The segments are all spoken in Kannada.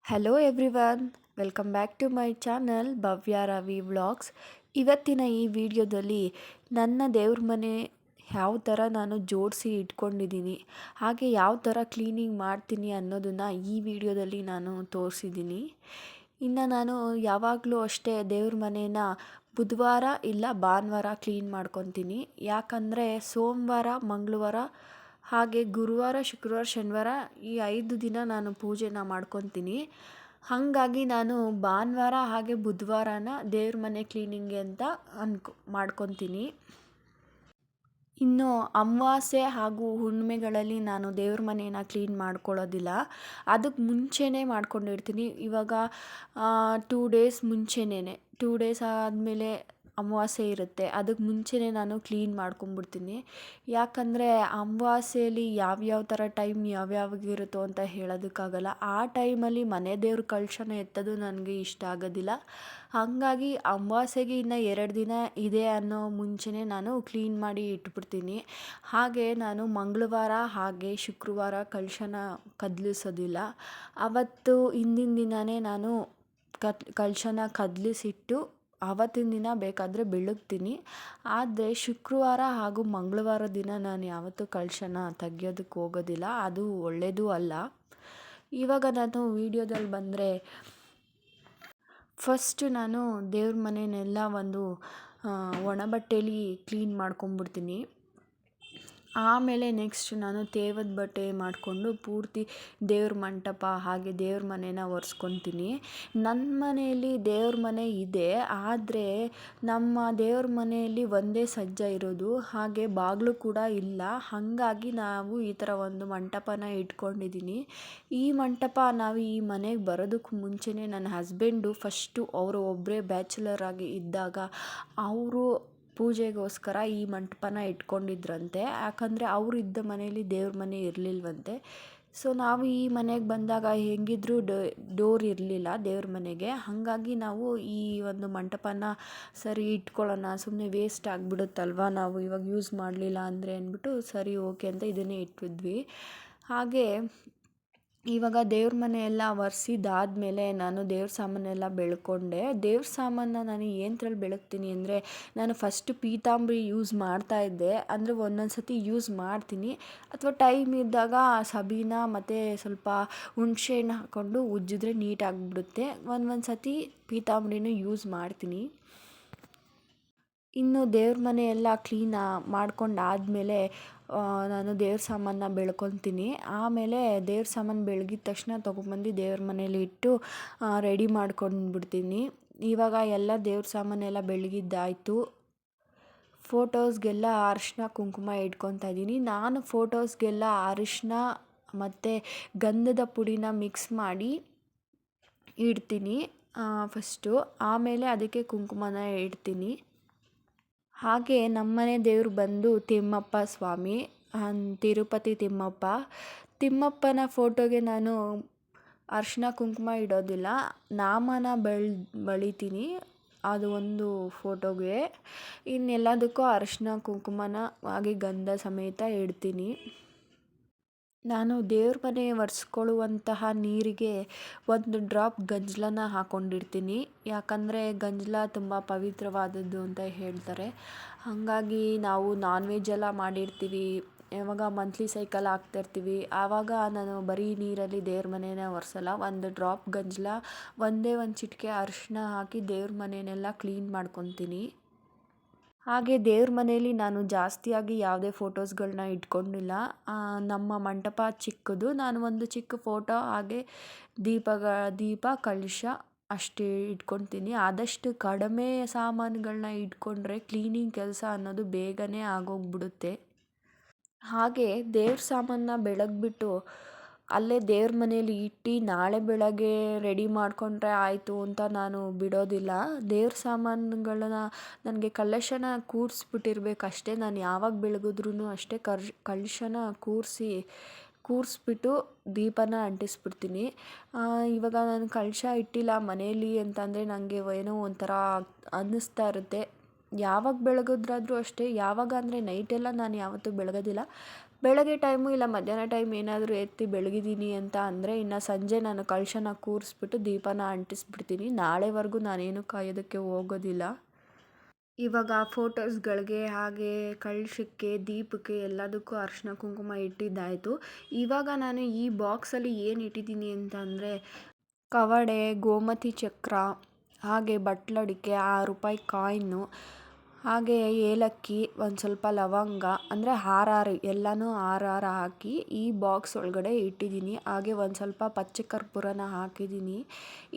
Hello everyone, welcome back to my channel Bhavya Ravi vlogs. ಇವತ್ತಿನ ಈ ವಿಡಿಯೋದಲ್ಲಿ ನನ್ನ ದೇವ್ರ ಮನೆ ಯಾವ ಥರ ನಾನು ಜೋಡಿಸಿ ಇಟ್ಕೊಂಡಿದ್ದೀನಿ, ಹಾಗೆ ಯಾವ ಥರ ಕ್ಲೀನಿಂಗ್ ಮಾಡ್ತೀನಿ ಅನ್ನೋದನ್ನು ಈ ವಿಡಿಯೋದಲ್ಲಿ ನಾನು ತೋರಿಸಿದ್ದೀನಿ. ಇನ್ನು ನಾನು ಯಾವಾಗಲೂ ಅಷ್ಟೇ ದೇವ್ರ ಮನೇನ ಬುಧವಾರ ಇಲ್ಲ ಭಾನುವಾರ ಕ್ಲೀನ್ ಮಾಡ್ಕೊತೀನಿ. ಯಾಕಂದರೆ ಸೋಮವಾರ, ಮಂಗಳವಾರ ಹಾಗೆ ಗುರುವಾರ, ಶುಕ್ರವಾರ, ಶನಿವಾರ ಈ 5 ದಿನ ನಾನು ಪೂಜೆನ ಮಾಡ್ಕೊತೀನಿ. ಹಾಗಾಗಿ ನಾನು ಭಾನುವಾರ ಹಾಗೆ ಬುಧವಾರನ ದೇವ್ರ ಮನೆ ಕ್ಲೀನಿಂಗ್ಗೆ ಅಂತ ಮಾಡ್ಕೊತೀನಿ. ಇನ್ನು ಅಮಾವಾಸ್ಯೆ ಹಾಗೂ ಹುಣ್ಣಿಮೆಗಳಲ್ಲಿ ನಾನು ದೇವ್ರ ಮನೇನ ಕ್ಲೀನ್ ಮಾಡ್ಕೊಳ್ಳೋದಿಲ್ಲ. ಅದಕ್ಕೆ ಮುಂಚೆನೇ ಮಾಡ್ಕೊಂಡಿರ್ತೀನಿ. ಇವಾಗ 2 ಡೇಸ್ ಮುಂಚೆನೇ 2 ಡೇಸ್ ಆದಮೇಲೆ ಅಮಾವಾಸ್ಯೆ ಇರುತ್ತೆ. ಅದಕ್ಕೆ ಮುಂಚೆನೇ ನಾನು ಕ್ಲೀನ್ ಮಾಡ್ಕೊಂಬಿಡ್ತೀನಿ. ಯಾಕಂದರೆ ಅಮಾವಾಸ್ಯೆಯಲ್ಲಿ ಯಾವ್ಯಾವ ಥರ ಟೈಮ್ ಯಾವ್ಯಾವಾಗಿರುತ್ತೋ ಅಂತ ಹೇಳೋದಕ್ಕಾಗಲ್ಲ. ಆ ಟೈಮಲ್ಲಿ ಮನೆ ದೇವ್ರ ಕಳಶನ ಎತ್ತೋದು ನನಗೆ ಇಷ್ಟ ಆಗೋದಿಲ್ಲ. ಹಾಗಾಗಿ ಅಮಾವಾಸ್ಯೆಗೆ ಇನ್ನು 2 ದಿನ ಇದೆ ಅನ್ನೋ ಮುಂಚೆನೇ ನಾನು ಕ್ಲೀನ್ ಮಾಡಿ ಇಟ್ಬಿಡ್ತೀನಿ. ಹಾಗೆ ನಾನು ಮಂಗಳವಾರ ಹಾಗೆ ಶುಕ್ರವಾರ ಕಳಶನ ಕದಲಿಸೋದಿಲ್ಲ. ಅವತ್ತು ಹಿಂದಿನ ದಿನವೇ ನಾನು ಕಳಶನ ಕದಲಿಸಿಟ್ಟು ಆವತ್ತಿನ ದಿನ ಬೇಕಾದರೆ ಬೆಳಗ್ತೀನಿ. ಆದರೆ ಶುಕ್ರವಾರ ಹಾಗೂ ಮಂಗಳವಾರ ದಿನ ನಾನು ಯಾವತ್ತೂ ಕಳಶನ ತೆಗಿಯೋದಕ್ಕೆ ಹೋಗೋದಿಲ್ಲ. ಅದು ಒಳ್ಳೆಯದೂ ಅಲ್ಲ. ಇವಾಗ ನಾನು ವಿಡಿಯೋದಲ್ಲಿ ಬಂದರೆ ಫಸ್ಟು ನಾನು ದೇವ್ರ ಮನೆಯನ್ನೆಲ್ಲ ಒಂದು ಒಣ ಬಟ್ಟೆಯಲ್ಲಿ ಕ್ಲೀನ್ ಮಾಡ್ಕೊಂಬಿಡ್ತೀನಿ. ಆಮೇಲೆ ನೆಕ್ಸ್ಟ್ ನಾನು ತೇವದ ಬಟ್ಟೆ ಮಾಡಿಕೊಂಡು ಪೂರ್ತಿ ದೇವ್ರ ಮಂಟಪ ಹಾಗೆ ದೇವ್ರ ಮನೇನ ಒರೆಸ್ಕೊತೀನಿ. ನನ್ನ ಮನೆಯಲ್ಲಿ ದೇವ್ರ ಮನೆ ಇದೆ, ಆದರೆ ನಮ್ಮ ದೇವ್ರ ಮನೆಯಲ್ಲಿ ಒಂದೇ ಸಜ್ಜ ಇರೋದು, ಹಾಗೆ ಬಾಗಿಲು ಕೂಡ ಇಲ್ಲ. ಹಾಗಾಗಿ ನಾವು ಈ ಥರ ಒಂದು ಮಂಟಪನ ಇಟ್ಕೊಂಡಿದ್ದೀನಿ. ಈ ಮಂಟಪ ನಾವು ಈ ಮನೆಗೆ ಬರೋದಕ್ಕೆ ಮುಂಚೆನೇ ನನ್ನ ಹಸ್ಬೆಂಡು ಫಸ್ಟು ಅವರು ಒಬ್ಬರೇ ಬ್ಯಾಚುಲರ್ ಆಗಿ ಇದ್ದಾಗ ಅವರು ಪೂಜೆಗೋಸ್ಕರ ಈ ಮಂಟಪನ ಇಟ್ಕೊಂಡಿದ್ರಂತೆ. ಯಾಕಂದರೆ ಅವರು ಇದ್ದ ಮನೆಯಲ್ಲಿ ದೇವ್ರ ಮನೆ ಇರಲಿಲ್ವಂತೆ. ಸೊ ನಾವು ಈ ಮನೆಗೆ ಬಂದಾಗ ಹೆಂಗಿದ್ರೂ ಡೋರ್ ಇರಲಿಲ್ಲ ದೇವ್ರ ಮನೆಗೆ. ಹಾಗಾಗಿ ನಾವು ಈ ಒಂದು ಮಂಟಪನ ಸರಿ ಇಟ್ಕೊಳ್ಳೋಣ, ಸುಮ್ಮನೆ ವೇಸ್ಟ್ ಆಗಿಬಿಡುತ್ತಲ್ವ, ನಾವು ಇವಾಗ ಯೂಸ್ ಮಾಡಲಿಲ್ಲ ಅಂದರೆ ಅಂದ್ಬಿಟ್ಟು ಸರಿ ಓಕೆ ಅಂತ ಇದನ್ನೇ ಇಟ್ಟಿದ್ವಿ. ಹಾಗೆ ಇವಾಗ ದೇವ್ರ ಮನೆ ಎಲ್ಲ ಒರೆಸಿದಾದ್ಮೇಲೆ ನಾನು ದೇವ್ರ ಸಾಮಾನೆಲ್ಲ ಬೆಳ್ಕೊಂಡೆ. ದೇವ್ರ ಸಾಮಾನ ನಾನು ಏನರಲ್ಲಿ ಬೆಳಗ್ತೀನಿ ಅಂದರೆ, ನಾನು ಫಸ್ಟು ಪೀತಾಂಬರಿ ಯೂಸ್ ಮಾಡ್ತಾಯಿದ್ದೆ. ಅಂದರೆ ಒಂದೊಂದು ಸತಿ ಯೂಸ್ ಮಾಡ್ತೀನಿ, ಅಥವಾ ಟೈಮ್ ಇದ್ದಾಗ ಸಬೀನಾ ಮತ್ತು ಸ್ವಲ್ಪ ಹುಣಸೆ ಹಣ್ಣು ಹಾಕ್ಕೊಂಡು ಉಜ್ಜಿದ್ರೆ ನೀಟಾಗಿಬಿಡುತ್ತೆ. ಒಂದೊಂದು ಸತಿ ಪೀತಾಂಬರಿನೂ ಯೂಸ್ ಮಾಡ್ತೀನಿ. ಇನ್ನು ದೇವ್ರ ಮನೆ ಎಲ್ಲ ಕ್ಲೀನ್ ಮಾಡ್ಕೊಂಡಾದಮೇಲೆ ನಾನು ದೇವ್ರ ಸಾಮಾನ ಬೆಳ್ಕೊತೀನಿ. ಆಮೇಲೆ ದೇವ್ರ ಸಾಮಾನು ಬೆಳಗಿದ ತಕ್ಷಣ ತೊಗೊಂಬಂದು ದೇವ್ರ ಮನೇಲಿ ಇಟ್ಟು ರೆಡಿ ಮಾಡ್ಕೊಂಡ್ಬಿಡ್ತೀನಿ. ಇವಾಗ ಎಲ್ಲ ದೇವ್ರ ಸಾಮಾನೆಲ್ಲ ಬೆಳಗಿದ್ದಾಯಿತು. ಫೋಟೋಸ್ಗೆಲ್ಲ ಅರಿಶಿನ ಕುಂಕುಮ ಇಟ್ಕೊತಾ ಇದ್ದೀನಿ. ನಾನು ಫೋಟೋಸ್ಗೆಲ್ಲ ಅರಿಶಿನ ಮತ್ತು ಗಂಧದ ಪುಡಿನ ಮಿಕ್ಸ್ ಮಾಡಿ ಇಡ್ತೀನಿ ಫಸ್ಟು. ಆಮೇಲೆ ಅದಕ್ಕೆ ಕುಂಕುಮನ ಇಡ್ತೀನಿ. ಹಾಗೆ ನಮ್ಮನೆ ದೇವ್ರು ಬಂದು ತಿಮ್ಮಪ್ಪ ಸ್ವಾಮಿ, ತಿರುಪತಿ ತಿಮ್ಮಪ್ಪ. ತಿಮ್ಮಪ್ಪನ ಫೋಟೋಗೆ ನಾನು ಅರಿಶಿನ ಕುಂಕುಮ ಇಡೋದಿಲ್ಲ, ನಾಮನ ಬಳಿತೀನಿ. ಅದು ಒಂದು ಫೋಟೋಗೆ. ಇನ್ನೆಲ್ಲದಕ್ಕೂ ಅರಿಶಿನ ಕುಂಕುಮನ ಹಾಗೆ ಗಂಧ ಸಮೇತ ಇಡ್ತೀನಿ. ನಾನು ದೇವ್ರ ಮನೆ ಒರೆಸ್ಕೊಳ್ಳುವಂತಹ ನೀರಿಗೆ 1 ಡ್ರಾಪ್ ಗಂಜಲನ ಹಾಕ್ಕೊಂಡಿರ್ತೀನಿ. ಯಾಕಂದರೆ ಗಂಜಲ ತುಂಬ ಪವಿತ್ರವಾದದ್ದು ಅಂತ ಹೇಳ್ತಾರೆ. ಹಾಗಾಗಿ ನಾವು ನಾನ್ ವೆಜ್ ಎಲ್ಲ ಮಾಡಿರ್ತೀವಿ, ಯಾವಾಗ ಮಂತ್ಲಿ ಸೈಕಲ್ ಹಾಕ್ತಾಯಿರ್ತೀವಿ, ಆವಾಗ ನಾನು ಬರೀ ನೀರಲ್ಲಿ ದೇವ್ರ ಮನೇನ ಒರೆಸಲ್ಲ. 1 ಡ್ರಾಪ್ ಗಂಜಲ, ಒಂದೇ ಒಂದು ಚಿಟಿಕೆ ಅರಿಶಿನ ಹಾಕಿ ದೇವ್ರ ಮನೆಯನ್ನೆಲ್ಲ ಕ್ಲೀನ್ ಮಾಡ್ಕೊತೀನಿ. ಹಾಗೆ ದೇವ್ರ ಮನೆಯಲ್ಲಿ ನಾನು ಜಾಸ್ತಿಯಾಗಿ ಯಾವುದೇ ಫೋಟೋಸ್ಗಳನ್ನ ಇಟ್ಕೊಂಡಿಲ್ಲ. ನಮ್ಮ ಮಂಟಪ ಚಿಕ್ಕದು, ನಾನು ಒಂದು ಚಿಕ್ಕ ಫೋಟೋ ಹಾಗೆ ದೀಪ ಕಲಶ ಅಷ್ಟೇ ಇಟ್ಕೊತೀನಿ. ಆದಷ್ಟು ಕಡಿಮೆ ಸಾಮಾನುಗಳನ್ನ ಇಟ್ಕೊಂಡ್ರೆ ಕ್ಲೀನಿಂಗ್ ಕೆಲಸ ಅನ್ನೋದು ಬೇಗನೆ ಆಗೋಗ್ಬಿಡುತ್ತೆ. ಹಾಗೆ ದೇವ್ರ ಸಾಮಾನನ್ನ ಬೆಳಗ್ಬಿಟ್ಟು ಅಲ್ಲೇ ದೇವ್ರ ಮನೇಲಿ ಇಟ್ಟು ನಾಳೆ ಬೆಳಗ್ಗೆ ರೆಡಿ ಮಾಡಿಕೊಂಡ್ರೆ ಆಯಿತು ಅಂತ ನಾನು ಬಿಡೋದಿಲ್ಲ. ದೇವ್ರ ಸಾಮಾನುಗಳನ್ನ ನನಗೆ ಕಲಶನ ಕೂರಿಸ್ಬಿಟ್ಟಿರ್ಬೇಕಷ್ಟೇ. ನಾನು ಯಾವಾಗ ಬೆಳಗಿದ್ರೂ ಅಷ್ಟೇ ಕಲಶನ ಕೂರಿಸ್ಬಿಟ್ಟು ದೀಪನ ಅಂಟಿಸ್ಬಿಡ್ತೀನಿ. ಇವಾಗ ನಾನು ಕಲಶ ಇಟ್ಟಿಲ್ಲ ಮನೆಯಲ್ಲಿ ಅಂತಂದರೆ ನನಗೆ ಏನೋ ಒಂಥರ ಅನ್ನಿಸ್ತಾ ಇರುತ್ತೆ. ಯಾವಾಗ ಬೆಳಗಿದ್ರಾದ್ರೂ ಅಷ್ಟೇ, ಯಾವಾಗ ಅಂದರೆ ನೈಟೆಲ್ಲ ನಾನು ಯಾವತ್ತೂ ಬೆಳಗೋದಿಲ್ಲ. ಬೆಳಗ್ಗೆ ಟೈಮು ಇಲ್ಲ ಮಧ್ಯಾಹ್ನ ಟೈಮ್ ಏನಾದರೂ ಎತ್ತಿ ಬೆಳಗಿದ್ದೀನಿ ಅಂತ ಅಂದರೆ ಇನ್ನು ಸಂಜೆ ನಾನು ಕಳಶನ ಕೂರಿಸ್ಬಿಟ್ಟು ದೀಪನ ಅಂಟಿಸ್ಬಿಡ್ತೀನಿ. ನಾಳೆವರೆಗೂ ನಾನೇನು ಕಾಯೋದಕ್ಕೆ ಹೋಗೋದಿಲ್ಲ. ಇವಾಗ ಫೋಟೋಸ್ಗಳಿಗೆ ಹಾಗೆ ಕಳಶಕ್ಕೆ ದೀಪಕ್ಕೆ ಎಲ್ಲದಕ್ಕೂ ಅರಿಶಿನ ಕುಂಕುಮ ಇಟ್ಟಿದ್ದಾಯಿತು. ಇವಾಗ ನಾನು ಈ ಬಾಕ್ಸಲ್ಲಿ ಏನು ಇಟ್ಟಿದ್ದೀನಿ ಅಂತ ಅಂದರೆ ಕವಡೆ, ಗೋಮತಿ ಚಕ್ರ, ಹಾಗೆ ಬಟ್ಲಡಿಕೆ, ₹6 ಕಾಯಿನ್ನು, ಹಾಗೆ ಏಲಕ್ಕಿ, ಒಂದು ಸ್ವಲ್ಪ ಲವಂಗ, ಅಂದರೆ ಹಾರಾರು ಎಲ್ಲನೂ ಹಾರಾರು ಹಾಕಿ ಈ ಬಾಕ್ಸ್ ಒಳಗಡೆ ಇಟ್ಟಿದ್ದೀನಿ. ಹಾಗೆ ಒಂದು ಸ್ವಲ್ಪ ಪಚ್ಚ ಕರ್ಪೂರನ ಹಾಕಿದ್ದೀನಿ.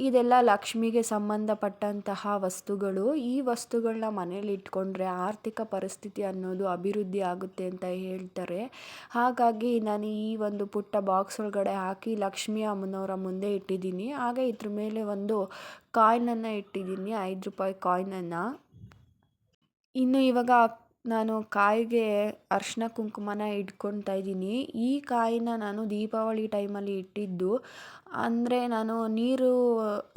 ಇದೆಲ್ಲ ಲಕ್ಷ್ಮಿಗೆ ಸಂಬಂಧಪಟ್ಟಂತಹ ವಸ್ತುಗಳು. ಈ ವಸ್ತುಗಳನ್ನ ಮನೇಲಿ ಇಟ್ಕೊಂಡ್ರೆ ಆರ್ಥಿಕ ಪರಿಸ್ಥಿತಿ ಅನ್ನೋದು ಅಭಿವೃದ್ಧಿ ಆಗುತ್ತೆ ಅಂತ ಹೇಳ್ತಾರೆ. ಹಾಗಾಗಿ ನಾನು ಈ ಒಂದು ಪುಟ್ಟ ಬಾಕ್ಸ್ ಒಳಗಡೆ ಹಾಕಿ ಲಕ್ಷ್ಮಿ ಅಮ್ಮನವರ ಮುಂದೆ ಇಟ್ಟಿದ್ದೀನಿ. ಹಾಗೆ ಇದ್ರ ಮೇಲೆ ಒಂದು ಕಾಯಿನನ್ನು ಇಟ್ಟಿದ್ದೀನಿ, ₹5 ಕಾಯಿನನ್ನು. ಇನ್ನು ಇವಾಗ ನಾನು ಕಾಯಿಗೆ ಅರಿಶಿನ ಕುಂಕುಮನ ಇಟ್ಕೊಳ್ತಾ ಇದ್ದೀನಿ. ಈ ಕಾಯಿನ ನಾನು ದೀಪಾವಳಿ ಟೈಮಲ್ಲಿ ಇಟ್ಟಿದ್ದು. ಅಂದರೆ ನಾನು ನೀರು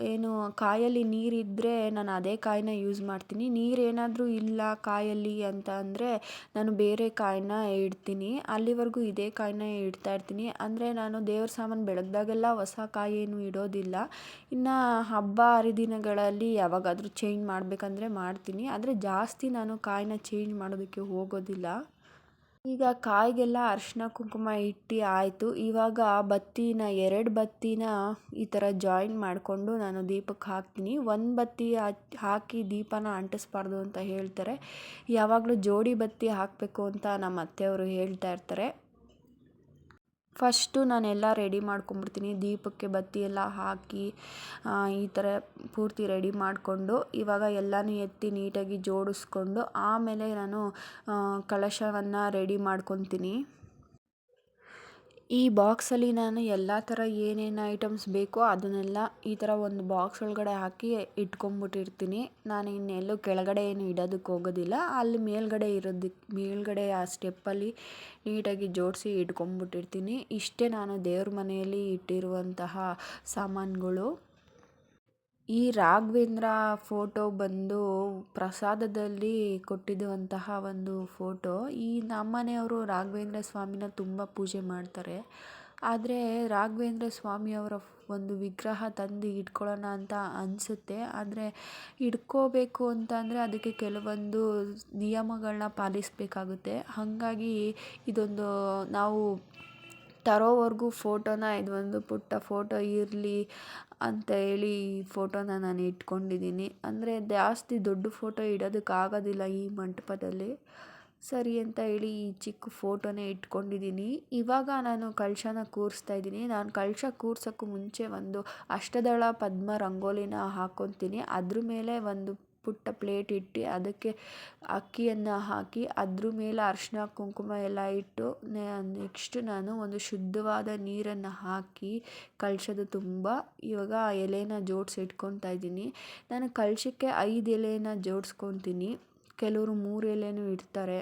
ಏನು ಕಾಯಲ್ಲಿ ನೀರಿದ್ದರೆ ನಾನು ಅದೇ ಕಾಯಿನ ಯೂಸ್ ಮಾಡ್ತೀನಿ. ನೀರೇನಾದರೂ ಇಲ್ಲ ಕಾಯಲ್ಲಿ ಅಂತ ಅಂದರೆ ನಾನು ಬೇರೆ ಕಾಯಿನ ಇಡ್ತೀನಿ. ಅಲ್ಲಿವರೆಗೂ ಇದೇ ಕಾಯಿನ ಇಡ್ತಾ ಇರ್ತೀನಿ. ಅಂದರೆ ನಾನು ದೇವ್ರ ಸಾಮಾನು ಬೆಳಗ್ದಾಗೆಲ್ಲ ಹೊಸ ಕಾಯಿ ಏನು ಇಡೋದಿಲ್ಲ. ಇನ್ನು ಹಬ್ಬ ಹರಿದಿನಗಳಲ್ಲಿ ಯಾವಾಗಾದರೂ ಚೇಂಜ್ ಮಾಡಬೇಕಂದ್ರೆ ಮಾಡ್ತೀನಿ. ಆದರೆ ಜಾಸ್ತಿ ನಾನು ಕಾಯಿನ ಚೇಂಜ್ ಮಾಡೋದಕ್ಕೆ ಹೋಗೋದಿಲ್ಲ. ಈಗ ಕಾಯಿಗೆಲ್ಲ ಅರಿಶಿನ ಕುಂಕುಮ ಇಟ್ಟು ಆಯಿತು. ಇವಾಗ ಬತ್ತಿನ 2 ಬತ್ತಿನ ಈ ಥರ ಜಾಯಿನ್ ಮಾಡಿಕೊಂಡು ನಾನು ದೀಪಕ್ಕೆ ಹಾಕ್ತೀನಿ. ಒಂದು ಬತ್ತಿ ಹಾಕಿ ದೀಪನ ಅಂಟಿಸ್ಬಾರ್ದು ಅಂತ ಹೇಳ್ತಾರೆ. ಯಾವಾಗಲೂ ಜೋಡಿ ಬತ್ತಿ ಹಾಕಬೇಕು ಅಂತ ನಮ್ಮ ಅತ್ತೆಯವರು ಹೇಳ್ತಾ ಇರ್ತಾರೆ. ಫಸ್ಟು ನಾನೆಲ್ಲ ರೆಡಿ ಮಾಡ್ಕೊಂಬಿಡ್ತೀನಿ. ದೀಪಕ್ಕೆ ಬತ್ತಿ ಎಲ್ಲ ಹಾಕಿ ಈ ಥರ ಪೂರ್ತಿ ರೆಡಿ ಮಾಡಿಕೊಂಡು ಇವಾಗ ಎಲ್ಲನೂ ಎತ್ತಿ ನೀಟಾಗಿ ಜೋಡಿಸ್ಕೊಂಡು ಆಮೇಲೆ ನಾನು ಕಲಶವನ್ನು ರೆಡಿ ಮಾಡ್ಕೊತೀನಿ. ಈ ಬಾಕ್ಸಲ್ಲಿ ನಾನು ಎಲ್ಲ ಥರ ಏನೇನು ಐಟಮ್ಸ್ ಬೇಕೋ ಅದನ್ನೆಲ್ಲ ಈ ಥರ ಒಂದು ಬಾಕ್ಸ್ ಒಳಗಡೆ ಹಾಕಿ ಇಟ್ಕೊಂಬಿಟ್ಟಿರ್ತೀನಿ. ನಾನು ಇನ್ನೆಲ್ಲೂ ಕೆಳಗಡೆ ಏನು ಇಡೋದಕ್ಕೆ ಹೋಗೋದಿಲ್ಲ. ಅಲ್ಲಿ ಮೇಲ್ಗಡೆ ಆ ಸ್ಟೆಪ್ಪಲ್ಲಿ ನೀಟಾಗಿ ಜೋಡಿಸಿ ಇಟ್ಕೊಂಬಿಟ್ಟಿರ್ತೀನಿ. ಇಷ್ಟೇ ನಾನು ದೇವ್ರ ಮನೆಯಲ್ಲಿ ಇಟ್ಟಿರುವಂತಹ ಸಾಮಾನುಗಳು. ಈ ರಾಘವೇಂದ್ರ ಫೋಟೋ ಬಂದು ಪ್ರಸಾದದಲ್ಲಿ ಕೊಟ್ಟಿರುವಂತಹ ಒಂದು ಫೋಟೋ. ಈ ನಮ್ಮನೆಯವರು ರಾಘವೇಂದ್ರ ಸ್ವಾಮಿನ ತುಂಬ ಪೂಜೆ ಮಾಡ್ತಾರೆ. ಆದರೆ ರಾಘವೇಂದ್ರ ಸ್ವಾಮಿಯವರ ಒಂದು ವಿಗ್ರಹ ತಂದು ಇಟ್ಕೊಳ್ಳೋಣ ಅಂತ ಅನಿಸುತ್ತೆ. ಆದರೆ ಇಟ್ಕೋಬೇಕು ಅಂತ ಅಂದರೆ ಅದಕ್ಕೆ ಕೆಲವೊಂದು ನಿಯಮಗಳನ್ನ ಪಾಲಿಸಬೇಕಾಗುತ್ತೆ. ಹಾಗಾಗಿ ಇದೊಂದು ನಾವು ತರೋವರೆಗೂ ಫೋಟೋನ ಇದೊಂದು ಪುಟ್ಟ ಫೋಟೋ ಇರಲಿ ಅಂತ ಹೇಳಿ ಈ ಫೋಟೋನ ನಾನು ಇಟ್ಕೊಂಡಿದ್ದೀನಿ. ಅಂದರೆ ಜಾಸ್ತಿ ದೊಡ್ಡ ಫೋಟೋ ಇಡೋದಕ್ಕಾಗೋದಿಲ್ಲ ಈ ಮಂಟಪದಲ್ಲಿ. ಸರಿ ಅಂತ ಹೇಳಿ ಈ ಚಿಕ್ಕ ಫೋಟೋನೇ ಇಟ್ಕೊಂಡಿದ್ದೀನಿ. ಇವಾಗ ನಾನು ಕಳಶನ ಕೂರಿಸ್ತಾ ಇದ್ದೀನಿ. ನಾನು ಕಳಶ ಕೂರ್ಸೋಕ್ಕೂ ಮುಂಚೆ ಒಂದು ಅಷ್ಟದಳ ಪದ್ಮ ರಂಗೋಲಿನ ಹಾಕ್ಕೊತೀನಿ. ಅದ್ರ ಮೇಲೆ ಒಂದು ಪುಟ್ಟ ಪ್ಲೇಟ್ ಇಟ್ಟು ಅದಕ್ಕೆ ಅಕ್ಕಿಯನ್ನು ಹಾಕಿ ಅದ್ರ ಮೇಲೆ ಅರಿಶಿನ ಕುಂಕುಮ ಎಲ್ಲ ಇಟ್ಟು ನೆಕ್ಸ್ಟ್ ನಾನು ಒಂದು ಶುದ್ಧವಾದ ನೀರನ್ನು ಹಾಕಿ ಕಳಶದ ತುಂಬ ಇವಾಗ ಎಲೆನ ಜೋಡಿಸಿ ಇಟ್ಕೊತಾ ಇದ್ದೀನಿ. ನಾನು ಕಳಶಕ್ಕೆ 5 ಎಲೆನ ಜೋಡಿಸ್ಕೊತೀನಿ. ಕೆಲವರು 3 ಎಲೆನೂ ಇಡ್ತಾರೆ.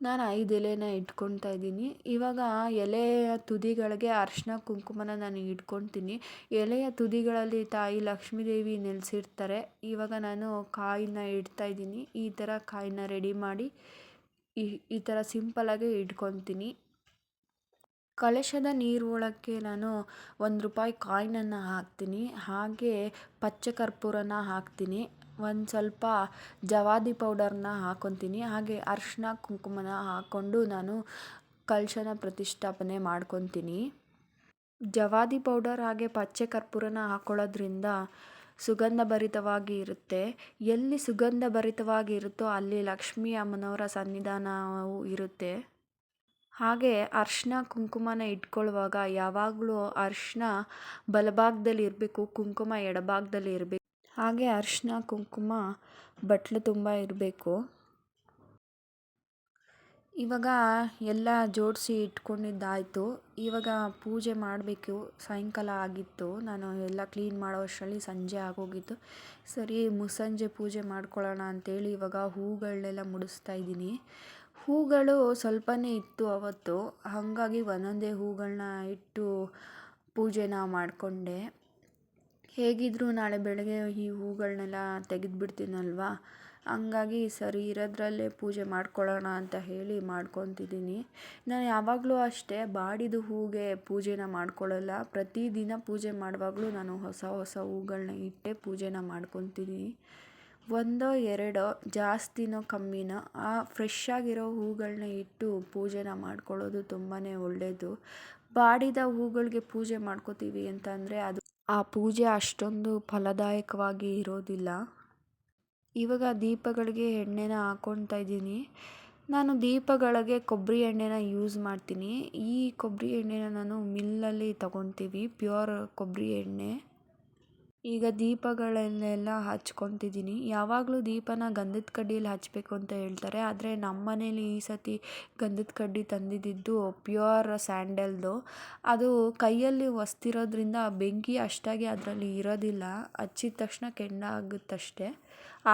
ನಾನು 5 ಎಲೆನ ಇಟ್ಕೊತಾ ಇದ್ದೀನಿ. ಇವಾಗ ಎಲೆಯ ತುದಿಗಳಿಗೆ ಅರಿಶಿನ ಕುಂಕುಮನ ನಾನು ಇಟ್ಕೊತೀನಿ. ಎಲೆಯ ತುದಿಗಳಲ್ಲಿ ತಾಯಿ ಲಕ್ಷ್ಮೀದೇವಿ ನೆಲೆಸಿರ್ತಾರೆ. ಇವಾಗ ನಾನು ಕಾಯಿನ ಇಡ್ತಾ ಇದ್ದೀನಿ. ಈ ಥರ ಕಾಯಿನ ರೆಡಿ ಮಾಡಿ ಈ ಥರ ಸಿಂಪಲಾಗಿ ಇಟ್ಕೊತೀನಿ. ಕಳಶದ ನೀರು ಒಳಕ್ಕೆ ನಾನು ₹1 ಕಾಯಿನನ್ನು ಹಾಕ್ತೀನಿ. ಹಾಗೆ ಪಚ್ಚ ಕರ್ಪೂರನ ಹಾಕ್ತೀನಿ. ಒಂದು ಸ್ವಲ್ಪ ಜವಾದಿ ಪೌಡರ್ನ ಹಾಕ್ಕೊತೀನಿ. ಹಾಗೆ ಅರಿಶಿನ ಕುಂಕುಮನ ಹಾಕ್ಕೊಂಡು ನಾನು ಕಳಶನ ಪ್ರತಿಷ್ಠಾಪನೆ ಮಾಡ್ಕೊತೀನಿ. ಜವಾದಿ ಪೌಡರ್ ಹಾಗೆ ಪಚ್ಚೆ ಕರ್ಪೂರನ ಹಾಕ್ಕೊಳ್ಳೋದ್ರಿಂದ ಸುಗಂಧಭರಿತವಾಗಿ ಇರುತ್ತೆ. ಎಲ್ಲಿ ಸುಗಂಧಭರಿತವಾಗಿ ಇರುತ್ತೋ ಅಲ್ಲಿ ಲಕ್ಷ್ಮೀ ಅಮ್ಮನವರ ಸನ್ನಿಧಾನವೂ ಇರುತ್ತೆ. ಹಾಗೆ ಅರಿಶಿನ ಕುಂಕುಮನ ಇಟ್ಕೊಳ್ಳುವಾಗ ಯಾವಾಗಲೂ ಅರಿಶಿನ ಬಲಭಾಗದಲ್ಲಿ ಇರಬೇಕು, ಕುಂಕುಮ ಎಡಭಾಗದಲ್ಲಿ ಇರಬೇಕು. ಹಾಗೆ ಅರಿಶಿನ ಕುಂಕುಮ ಬಟ್ಲು ತುಂಬ ಇರಬೇಕು. ಇವಾಗ ಎಲ್ಲ ಜೋಡಿಸಿ ಇಟ್ಕೊಂಡಿದ್ದಾಯಿತು. ಇವಾಗ ಪೂಜೆ ಮಾಡಬೇಕು. ಸಾಯಂಕಾಲ ಆಗಿತ್ತು. ನಾನು ಎಲ್ಲ ಕ್ಲೀನ್ ಮಾಡೋ ಅಷ್ಟರಲ್ಲಿ ಸಂಜೆ ಆಗೋಗಿತ್ತು. ಸರಿ ಮುಸ್ಸಂಜೆ ಪೂಜೆ ಮಾಡ್ಕೊಳ್ಳೋಣ ಅಂಥೇಳಿ ಇವಾಗ ಹೂಗಳನ್ನೆಲ್ಲ ಮುಡಿಸ್ತಾ ಇದ್ದೀನಿ. ಹೂಗಳು ಸ್ವಲ್ಪನೇ ಇತ್ತು ಅವತ್ತು. ಹಾಗಾಗಿ ಒಂದೊಂದೇ ಹೂಗಳನ್ನ ಇಟ್ಟು ಪೂಜೆನ ಮಾಡಿಕೊಂಡೆ. ಹೇಗಿದ್ದರೂ ನಾಳೆ ಬೆಳಗ್ಗೆ ಈ ಹೂಗಳನ್ನೆಲ್ಲ ತೆಗೆದುಬಿಡ್ತೀನಲ್ವ. ಹಂಗಾಗಿ ಸರಿ ಇರೋದ್ರಲ್ಲೇ ಪೂಜೆ ಮಾಡ್ಕೊಳ್ಳೋಣ ಅಂತ ಹೇಳಿ ಮಾಡ್ಕೊತಿದ್ದೀನಿ. ನಾನು ಯಾವಾಗಲೂ ಅಷ್ಟೇ ಬಾಡಿದ ಹೂವಿಗೆ ಪೂಜೆನ ಮಾಡ್ಕೊಳ್ಳಲ್ಲ. ಪ್ರತಿದಿನ ಪೂಜೆ ಮಾಡುವಾಗಲೂ ನಾನು ಹೊಸ ಹೊಸ ಹೂಗಳನ್ನ ಇಟ್ಟೇ ಪೂಜೆನ ಮಾಡ್ಕೊತಿದ್ದೀನಿ. ಒಂದೋ ಎರಡೋ ಜಾಸ್ತಿನೋ ಕಮ್ಮಿನೋ ಆ ಫ್ರೆಶ್ ಆಗಿರೋ ಹೂಗಳನ್ನ ಇಟ್ಟು ಪೂಜೆನ ಮಾಡ್ಕೊಳ್ಳೋದು ತುಂಬಾ ಒಳ್ಳೆಯದು. ಬಾಡಿದ ಹೂಗಳಿಗೆ ಪೂಜೆ ಮಾಡ್ಕೋತೀವಿ ಅಂತಂದರೆ ಅದು ಆ ಪೂಜೆ ಅಷ್ಟೊಂದು ಫಲದಾಯಕವಾಗಿ ಇರೋದಿಲ್ಲ. ಇವಾಗ ದೀಪಗಳಿಗೆ ಎಣ್ಣೆನ ಹಾಕ್ಕೊಳ್ತಾ ಇದ್ದೀನಿ. ನಾನು ದೀಪಗಳಿಗೆ ಕೊಬ್ಬರಿ ಎಣ್ಣೆನ ಯೂಸ್ ಮಾಡ್ತೀನಿ. ಈ ಕೊಬ್ಬರಿ ಎಣ್ಣೆನ ನಾನು ಮಿಲ್ಲಲ್ಲಿ ತಗೊತೀವಿ, ಪ್ಯೂರ್ ಕೊಬ್ಬರಿ ಎಣ್ಣೆ. ಈಗ ದೀಪಗಳನ್ನೆಲ್ಲ ಹಚ್ಕೊತಿದ್ದೀನಿ. ಯಾವಾಗಲೂ ದೀಪನ ಗಂಧದ ಕಡ್ಡಿಯಲ್ಲಿ ಹಚ್ಚಬೇಕು ಅಂತ ಹೇಳ್ತಾರೆ, ಆದರೆ ನಮ್ಮ ಮನೇಲಿ ಈ ಸತಿ ಗಂಧದ ಕಡ್ಡಿ ತಂದಿದ್ದು ಪ್ಯೂರ್ ಸ್ಯಾಂಡಲ್ದು. ಅದು ಕೈಯಲ್ಲಿ ಒಸ್ತಿರೋದ್ರಿಂದ ಬೆಂಕಿ ಅಷ್ಟಾಗಿ ಅದರಲ್ಲಿ ಇರೋದಿಲ್ಲ. ಹಚ್ಚಿದ ತಕ್ಷಣ ಕೆಂಡ ಆಗುತ್ತಷ್ಟೇ,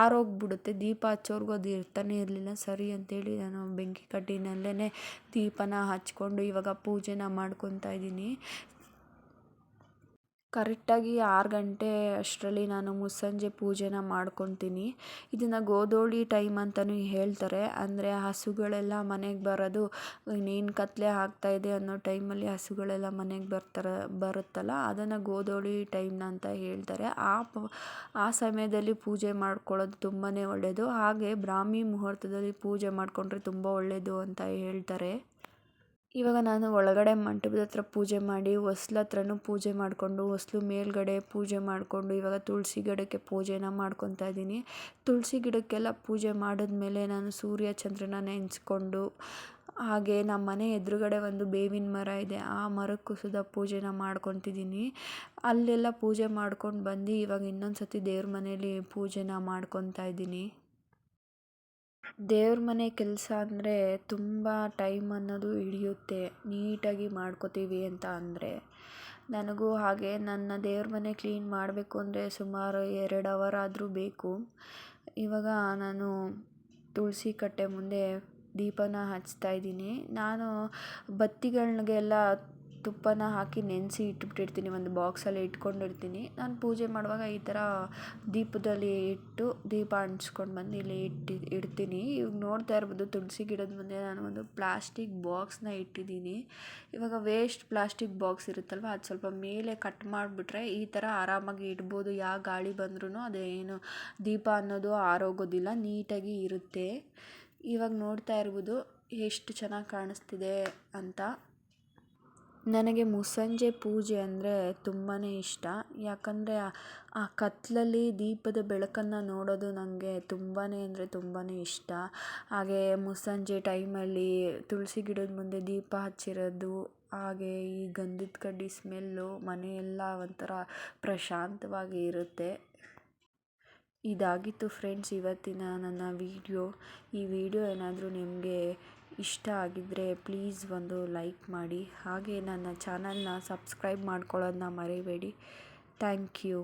ಆರೋಗ್ಬಿಡುತ್ತೆ. ದೀಪ ಹಚ್ಚೋರ್ಗೂ ಅದು ಇರ್ತಾನೆ ಇರಲಿಲ್ಲ. ಸರಿ ಅಂತೇಳಿ ನಾನು ಬೆಂಕಿ ಕಡ್ಡಿನಲ್ಲೇ ದೀಪನ ಹಚ್ಕೊಂಡು ಇವಾಗ ಪೂಜೆನ ಮಾಡ್ಕೊತಾ ಇದ್ದೀನಿ. ಕರೆಕ್ಟಾಗಿ 6 ಗಂಟೆ ಅಷ್ಟರಲ್ಲಿ ನಾನು ಮುಸ್ಸಂಜೆ ಪೂಜೆನ ಮಾಡ್ಕೊತೀನಿ. ಇದನ್ನು ಗೋಧೂಳಿ ಟೈಮ್ ಅಂತಲೂ ಹೇಳ್ತಾರೆ. ಅಂದರೆ ಹಸುಗಳೆಲ್ಲ ಮನೆಗೆ ಬರೋದು, ಇನ್ನೇನು ಕತ್ತಲೆ ಆಗ್ತಾಯಿದೆ ಅನ್ನೋ ಟೈಮಲ್ಲಿ ಹಸುಗಳೆಲ್ಲ ಮನೆಗೆ ಬರುತ್ತಲ್ಲ, ಅದನ್ನು ಗೋಧೂಳಿ ಟೈಮ್ನ ಅಂತ ಹೇಳ್ತಾರೆ. ಆ ಸಮಯದಲ್ಲಿ ಪೂಜೆ ಮಾಡ್ಕೊಳ್ಳೋದು ತುಂಬಾ ಒಳ್ಳೆಯದು. ಹಾಗೆ ಬ್ರಾಹ್ಮಿ ಮುಹೂರ್ತದಲ್ಲಿ ಪೂಜೆ ಮಾಡಿಕೊಂಡ್ರೆ ತುಂಬ ಒಳ್ಳೆಯದು ಅಂತ ಹೇಳ್ತಾರೆ. ಇವಾಗ ನಾನು ಒಳಗಡೆ ಮಂಟಪದ ಹತ್ರ ಪೂಜೆ ಮಾಡಿ, ಹೊಸ್ಲು ಹತ್ರನೂ ಪೂಜೆ ಮಾಡಿಕೊಂಡು, ಹೊಸ್ಲು ಮೇಲ್ಗಡೆ ಪೂಜೆ ಮಾಡಿಕೊಂಡು, ಇವಾಗ ತುಳಸಿ ಗಿಡಕ್ಕೆ ಪೂಜೆನ ಮಾಡ್ಕೊತಾ ಇದ್ದೀನಿ. ತುಳಸಿ ಗಿಡಕ್ಕೆಲ್ಲ ಪೂಜೆ ಮಾಡಿದ್ಮೇಲೆ ನಾನು ಸೂರ್ಯ ಚಂದ್ರನ ನೆನೆಸ್ಕೊಂಡು, ಹಾಗೆ ನಮ್ಮ ಮನೆ ಎದುರುಗಡೆ ಒಂದು ಬೇವಿನ ಮರ ಇದೆ, ಆ ಮರಕ್ಕೂ ಸುದ ಪೂಜೆನ ಮಾಡ್ಕೊತಿದ್ದೀನಿ. ಅಲ್ಲೆಲ್ಲ ಪೂಜೆ ಮಾಡ್ಕೊಂಡು ಬಂದು ಇವಾಗ ಇನ್ನೊಂದು ಸತಿ ದೇವ್ರ ಮನೇಲಿ ಪೂಜೆನ ಮಾಡ್ಕೊತಾ ಇದ್ದೀನಿ. ದೇವ್ರ ಮನೆ ಕೆಲಸ ಅಂದರೆ ತುಂಬ ಟೈಮ್ ಅನ್ನೋದು ಹಿಡಿಯುತ್ತೆ. ನೀಟಾಗಿ ಮಾಡ್ಕೋತೀವಿ ಅಂತ ಅಂದರೆ ನನಗೂ ಹಾಗೆ ನನ್ನ ದೇವ್ರ ಮನೆ ಕ್ಲೀನ್ ಮಾಡಬೇಕು ಅಂದರೆ ಸುಮಾರು 2 ಅವರ್ ಆದರೂ ಬೇಕು. ಇವಾಗ ನಾನು ತುಳಸಿ ಕಟ್ಟೆ ಮುಂದೆ ದೀಪನ ಹಚ್ತಾ ಇದ್ದೀನಿ. ನಾನು ಬತ್ತಿಗಳಿಗೆಲ್ಲ ತುಪ್ಪನ ಹಾಕಿ ನೆನೆಸಿ ಇಟ್ಬಿಟ್ಟಿರ್ತೀನಿ, ಒಂದು ಬಾಕ್ಸಲ್ಲಿ ಇಟ್ಕೊಂಡಿರ್ತೀನಿ. ನಾನು ಪೂಜೆ ಮಾಡುವಾಗ ಈ ಥರ ದೀಪದಲ್ಲಿ ಇಟ್ಟು ದೀಪ ಅಂಟಿಸ್ಕೊಂಡು ಬಂದು ಇಲ್ಲಿ ಇಡ್ತೀನಿ. ಇವಾಗ ನೋಡ್ತಾ ಇರ್ಬೋದು, ತುಳಸಿ ಗಿಡದ ಮುಂದೆ ನಾನು ಒಂದು ಪ್ಲಾಸ್ಟಿಕ್ ಬಾಕ್ಸ್ನ ಇಟ್ಟಿದ್ದೀನಿ. ಇವಾಗ ವೇಸ್ಟ್ ಪ್ಲಾಸ್ಟಿಕ್ ಬಾಕ್ಸ್ ಇರುತ್ತಲ್ವ, ಅದು ಸ್ವಲ್ಪ ಮೇಲೆ ಕಟ್ ಮಾಡಿಬಿಟ್ರೆ ಈ ಥರ ಆರಾಮಾಗಿ ಇಡ್ಬೋದು. ಯಾವ ಗಾಳಿ ಬಂದ್ರೂ ಅದೇನು ದೀಪ ಅನ್ನೋದು ಆರೋಗೋದಿಲ್ಲ, ನೀಟಾಗಿ ಇರುತ್ತೆ. ಇವಾಗ ನೋಡ್ತಾ ಇರ್ಬೋದು ಎಷ್ಟು ಚೆನ್ನಾಗಿ ಕಾಣಿಸ್ತಿದೆ ಅಂತ. ನನಗೆ ಮುಸ್ಸಂಜೆ ಪೂಜೆ ಅಂದರೆ ತುಂಬಾ ಇಷ್ಟ. ಯಾಕಂದರೆ ಆ ಕತ್ತಲಲ್ಲಿ ದೀಪದ ಬೆಳಕನ್ನು ನೋಡೋದು ನನಗೆ ತುಂಬಾ ಅಂದರೆ ತುಂಬಾ ಇಷ್ಟ. ಹಾಗೆ ಮುಸ್ಸಂಜೆ ಟೈಮಲ್ಲಿ ತುಳಸಿ ಗಿಡದ ಮುಂದೆ ದೀಪ ಹಚ್ಚಿರೋದು, ಹಾಗೆ ಈ ಗಂಧದ ಕಡ್ಡಿ ಸ್ಮೆಲ್ಲು ಮನೆಯೆಲ್ಲ ಒಂಥರ ಪ್ರಶಾಂತವಾಗಿ ಇರುತ್ತೆ. ಇದಾಗಿತ್ತು ಫ್ರೆಂಡ್ಸ್ ಇವತ್ತಿನ ನನ್ನ ವಿಡಿಯೋ. ಈ ವಿಡಿಯೋ ಏನಾದರೂ ನಿಮಗೆ ಇಷ್ಟ ಆಗಿದ್ದರೆ ಪ್ಲೀಸ್ ಒಂದು ಲೈಕ್ ಮಾಡಿ, ಹಾಗೆ ನನ್ನ ಚಾನಲ್ನ ಸಬ್ಸ್ಕ್ರೈಬ್ ಮಾಡ್ಕೊಳ್ಳೋದನ್ನ ಮರಿಬೇಡಿ. Thank you.